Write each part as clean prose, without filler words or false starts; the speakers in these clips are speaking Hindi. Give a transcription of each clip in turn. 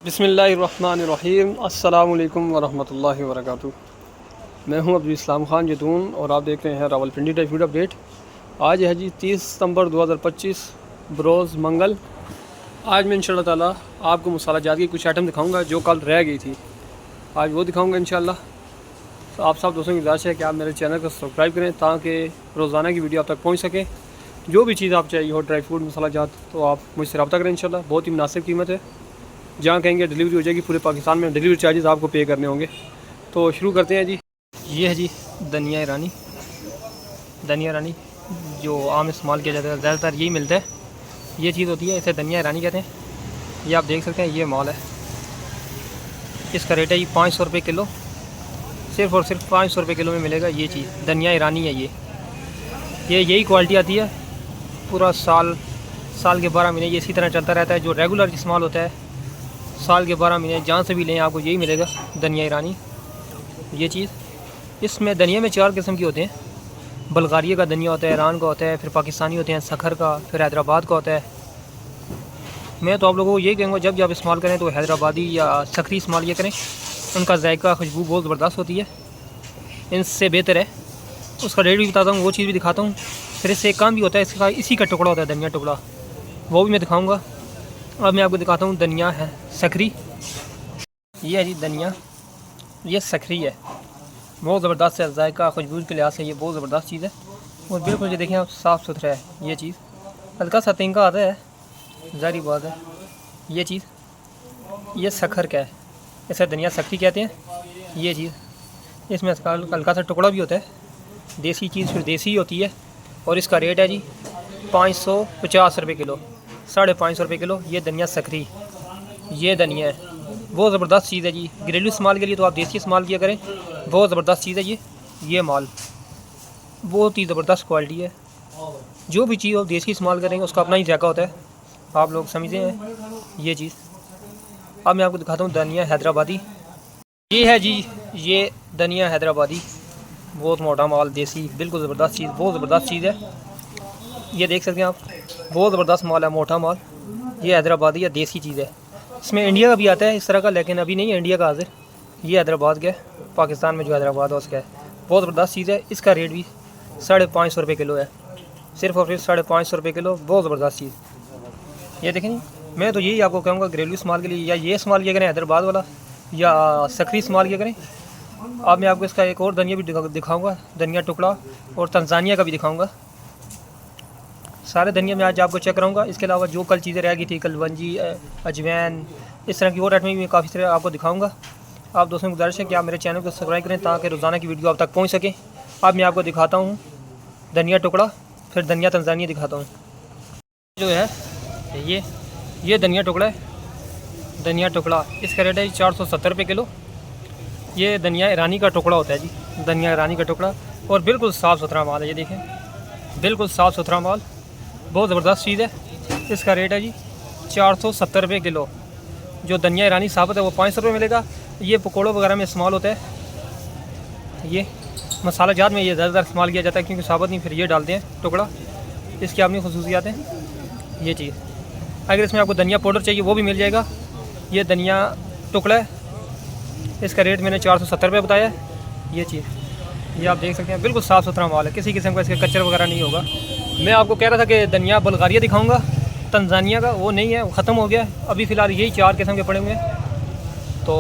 बिस्मिल्लाहिर्रहमानिर्रहीम अस्सलामु अलैकुम वरहमतुल्लाहि वबरकातुहू। मैं हूं अब्दुल इस्लाम खान जैतून और आप देख रहे हैं रावलपिंडी ड्राई फ्रूट अपडेट। आज है जी 30 सितंबर 2025 बरोज़ मंगल। आज मैं इंशाअल्लाह ताला आपको मसाला जात की कुछ आइटम दिखाऊंगा जो कल रह गई थी, आज वो दिखाऊंगा इंशाअल्लाह। तो आप सब दोस्तों की गुजारिश है कि आप मेरे चैनल को सब्सक्राइब करें ताकि रोज़ाना की वीडियो आप तक पहुँच सके। जो भी चीज़ आप चाहिए हो ड्राई फ्रूट मसाला जात तो आप मुझसे रब्ता करें इंशाअल्लाह। बहुत ही मुनासिब कीमत है, जहाँ कहेंगे डिलीवरी हो जाएगी। पूरे पाकिस्तान में डिलीवरी चार्जेस आपको पे करने होंगे। तो शुरू करते हैं जी। ये है जी धनिया ईरानी। धनिया ईरानी जो आम इस्तेमाल किया जाता है, ज़्यादातर यही मिलता है। ये चीज़ होती है, इसे धनिया ईरानी कहते हैं। ये आप देख सकते हैं, ये माल है। इसका रेट है जी 500 रुपये किलो। सिर्फ़ और सिर्फ 500 रुपये किलो में मिलेगा ये चीज़। धनिया ईरानी है ये यही क्वालिटी आती है। पूरा साल के 12 महीने ये इसी तरह चलता रहता है। जो रेगुलर इस्तेमाल होता है साल के 12 महीने जहाँ से भी लें आपको यही मिलेगा, धनिया ईरानी ये चीज़। इसमें धनिया में 4 किस्म के होते हैं। बल्गारिया का धनिया होता है, ईरान का होता है, फिर पाकिस्तानी होते हैं, सखर का, फिर हैदराबाद का होता है। मैं तो आप लोगों को यही कहूँगा जब आप इस्तेमाल करें तो हैदराबादी या सखरी इस्तेमाल ये करें। उनका जायका खुशबू बहुत ज़बरदस्त होती है, इनसे बेहतर है। उसका रेट भी बताता हूँ, वो चीज़ भी दिखाता हूँ। फिर इससे एक काम भी होता है, इसका इसी का टुकड़ा होता है, धनिया टुकड़ा, वो भी मैं दिखाऊँगा। अब मैं आपको दिखाता हूँ धनिया है सखरी। ये है जी धनिया, ये सखरी है। बहुत ज़बरदस्त है, जायका खुशबू के लिहाज से ये बहुत ज़बरदस्त चीज़ है। और बिल्कुल ये देखें आप, साफ़ सुथरा है ये चीज़। हल्का सा तिनका आता है, ज़ाहिर बात है। ये चीज़ ये सखर का है, इसे धनिया सखरी कहते हैं। ये चीज़ इसमें हल्का सा टुकड़ा भी होता है। देसी चीज़ फिर देसी ही होती है। और इसका रेट है जी 550 रुपये किलो, 550 रुपये किलो। ये धनिया सखरी, ये धनिया है, बहुत ज़बरदस्त चीज़ है जी। घरेलू इस्तेमाल के लिए तो आप देसी इस्तेमाल किया करें, बहुत ज़बरदस्त चीज़ है ये माल बहुत ही ज़बरदस्त क्वालिटी है। जो भी चीज़ आप देसी इस्तेमाल करेंगे उसका अपना ही जायका होता है, आप लोग समझते हैं ये चीज़। अब मैं आपको दिखाता हूँ धनिया हैदराबादी। ये है जी ये धनिया हैदराबादी, बहुत मोटा माल, देसी, बिल्कुल ज़बरदस्त चीज़, बहुत ज़बरदस्त चीज़ है। ये देख सकते हैं आप, बहुत ज़बरदस्त माल है, मोटा माल। ये हैदराबादी या देसी चीज़ है। इसमें इंडिया का भी आता है इस तरह का, लेकिन अभी नहीं है इंडिया का हाजिर। ये हैदराबाद का है, पाकिस्तान में जो हैदराबाद है उसका है। बहुत ज़बरदस्त चीज़ है। इसका रेट भी 550 रुपये किलो है, सिर्फ़ और सिर्फ 550 रुपये किलो। बहुत ज़बरदस्त चीज़। ये देखें जी, मैं तो यही आपको कहूँगा घरेलू इस्तेमाल के लिए या ये इस्तेमाल किया करें हैदराबाद वाला, या सखरी इस्तेमाल किया करें। अब मैं आपको इसका एक और धनिया भी दिखाऊँगा, धनिया टुकड़ा, और तंजानिया का भी दिखाऊँगा। सारे धनिया में आज आपको चेक कराऊंगा। इसके अलावा जो कल चीज़ें रह गई थी, कलवंजी, अजवैन, इस तरह की और आइटमें भी काफ़ी तरह आपको दिखाऊंगा। आप दोस्तों की गुजारिश है कि आप मेरे चैनल को सब्सक्राइब करें ताकि रोज़ाना की वीडियो आप तक पहुंच सके। अब मैं आपको दिखाता हूं धनिया टुकड़ा, फिर धनिया तंजानिया दिखाता हूं। जो है ये धनिया टुकड़ा है, धनिया टुकड़ा। इसका रेट है 470 रुपये किलो। ये धनिया ईरानी का टुकड़ा होता है जी, धनिया ईरानी का टुकड़ा। और बिल्कुल साफ़ सुथरा माल है, ये देखें, बिल्कुल साफ़ सुथरा माल, बहुत ज़बरदस्त चीज़ है। इसका रेट है जी 470 रुपये किलो। जो धनिया ईरानी साबुत है वो 500 रुपये मिलेगा। ये पकौड़ों वगैरह में इस्तेमाल होता है। ये मसाला जात में ये ज़्यादातर इस्तेमाल किया जाता है, क्योंकि साबुत नहीं, फिर ये डालते हैं टुकड़ा। इसकी अपनी खसूसियात हैं ये चीज़। अगर इसमें आपको धनिया पाउडर चाहिए वो भी मिल जाएगा। ये धनिया टुकड़ा है, इसका रेट मैंने 470 रुपये बताया है। ये चीज़ ये आप देख सकते हैं, बिल्कुल साफ़ सुथरा माल है, किसी किस्म का इसके कचरा वगैरह नहीं होगा। मैं आपको कह रहा था कि धनिया बल्गारिया दिखाऊंगा, तंजानिया का, वो नहीं है, वो ख़त्म हो गया। अभी फ़िलहाल यही 4 किस्म के पड़े हुए हैं। तो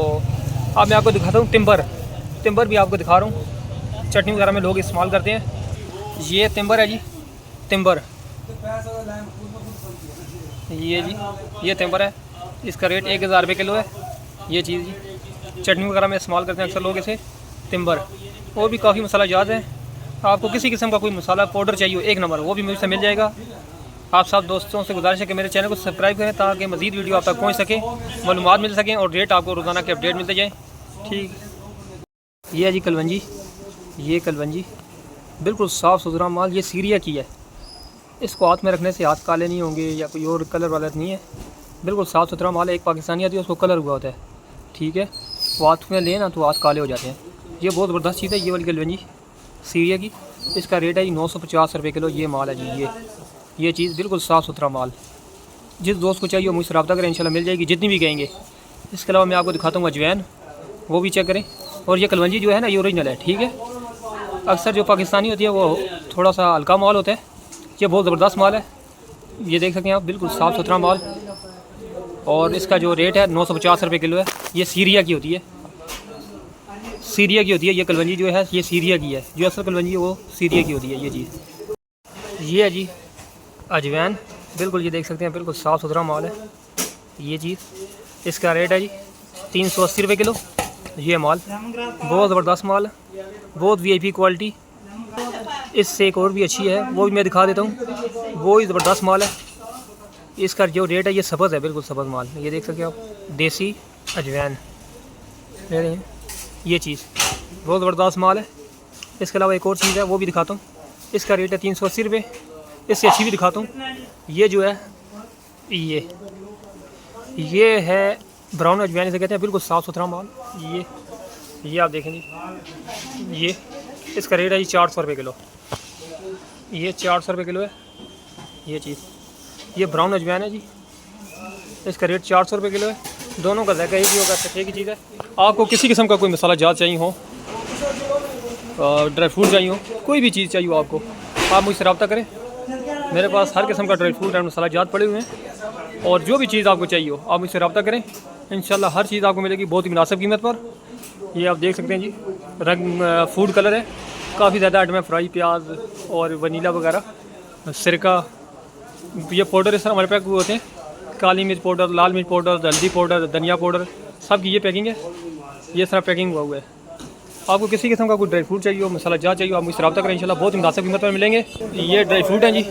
अब मैं आपको दिखाता हूँ टिम्बर भी आपको दिखा रहा हूँ। चटनी वगैरह में लोग इस्तेमाल करते हैं। ये टिम्बर है जी, टिम्बर, ये जी ये टिम्बर है। इसका रेट 1000 रुपये किलो है। ये चीज़ जी चटनी वगैरह में इस्तेमाल करते हैं अक्सर लोग इसे, टिम्बर। और भी काफ़ी मसाला जात है। आपको किसी किस्म का कोई मसाला पाउडर चाहिए एक नंबर, वो भी मुझसे मिल जाएगा। आप सब दोस्तों से गुजारिश है कि मेरे चैनल को सब्सक्राइब करें ताकि मज़ीद वीडियो आप तक पहुंच सके, मालूमात मिल सकें और रेट आपको रोज़ाना के अपडेट मिलते जाएँ। ठीक, ये है जी कलवंजी। ये कलवंजी बिल्कुल साफ़ सुथरा माल, ये सीरिया की है। इसको हाथ में रखने से हाथ काले नहीं होंगे या कोई और कलर वाला नहीं है, बिल्कुल साफ़ सुथरा माल है। एक पाकिस्तानी आती है, उसको कलर हुआ होता है, ठीक है, वो हाथ में लेना तो हाथ काले हो जाते हैं। ये बहुत ज़बरदस्त चीज़ है, ये वाली कलवंजी सीरिया की। इसका रेट है जी 950 रुपये किलो। ये माल है जी, ये चीज़ बिल्कुल साफ़ सुथरा माल। जिस दोस्त को चाहिए वो मुझसे रब्ता करें, इंशाल्लाह मिल जाएगी, जितनी भी कहेंगे। इसके अलावा मैं आपको दिखाता हूँ अजवैन, वो भी चेक करें। और ये कलवंजी जो है ना, ये ओरिजिनल है, ठीक है। अक्सर जो पाकिस्तानी होती है वो थोड़ा सा हल्का माल होता है, ये बहुत ज़बरदस्त माल है। ये देख सकते हैं आप, बिल्कुल साफ़ सुथरा माल। और इसका जो रेट है 950 रुपये किलो है। ये सीरिया की होती है, सीरिया की होती है ये कलवंजी जो है, ये सीरिया की है। जो असल कलवंजी है वो सीरिया की होती है। ये चीज़ ये है जी अजवैन, बिल्कुल ये देख सकते हैं, बिल्कुल साफ़ सुथरा माल है ये चीज़। इसका रेट है जी 380 रुपये किलो। ये माल बहुत ज़बरदस्त माल है, बहुत VIP क्वालिटी। इससे एक और भी अच्छी है, वो भी मैं दिखा देता हूँ, वो ही ज़बरदस्त माल है। इसका जो रेट है ये सब्ज़ है, बिल्कुल सब्ज़ माल। ये देख सकते हो आप, देसी अजवैन ले रहे हैं। ये चीज़ बहुत ज़बरदस्त माल है। इसके अलावा एक और चीज़ है, वो भी दिखाता हूँ। इसका रेट है 380 रुपये। इससे अच्छी भी दिखाता हूँ। ये जो है ये है ब्राउन अजवैन इसे कहते हैं, बिल्कुल साफ़ सुथरा माल। ये आप देखें जी, ये इसका रेट है जी 400 रुपये किलो। ये 400 रुपये किलो है ये चीज़। ये ब्राउन अजवैन है जी, इसका रेट 400 रुपये किलो है। दोनों का ज़ायका एक ही होगा, एक ही चीज़ है। आपको किसी किस्म का कोई मसाला जात चाहिए हो, ड्राई फ्रूट चाहिए हो, कोई भी चीज़ चाहिए हो आपको, आप मुझसे रब्ता करें। मेरे पास हर किस्म का ड्राई फ्रूट एंड मसाला जात पड़े हुए हैं। और जो भी चीज़ आपको चाहिए हो आप मुझसे रब्ता करें, इंशाल्लाह हर चीज़ आपको मिलेगी बहुत ही मुनासिब कीमत पर। ये आप देख सकते हैं जी, रंग फूड कलर है, काफ़ी ज़्यादा आइटम है, फ्राई, प्याज और वनीला वगैरह, सिरका। ये पाउडर इस तरह हमारे पैक होते हैं, काली मिर्च पाउडर, लाल मिर्च पाउडर, हल्दी पाउडर, धनिया पाउडर, सब की ये पैकिंग है। ये इस तरह पैकिंग हुआ है। आपको किसी किस्म का कोई ड्राई फ्रूट चाहिए हो, मसाला जात चाहिए हो, आप मुझसे रब्ता करें, इंशाल्लाह बहुत ही मुनासिब कीमत पर मिलेंगे। ये ड्राई फ्रूट हैं जी,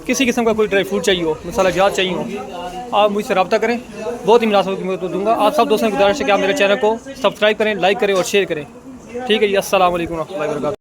किसी किस्म का कोई ड्राई फ्रूट चाहिए हो, मसाला जात चाहिए हो, आप मुझसे रब्ता करें, बहुत ही मुनासिब कीमत पर दूँगा। आप सब दोस्तों की गुजारिश है कि आप मेरे चैनल को सब्सक्राइब करें, लाइक करें और शेयर करें। ठीक है जी, अस्सलाम वालेकुम व रहमतुल्लाहि व बरकातुहू।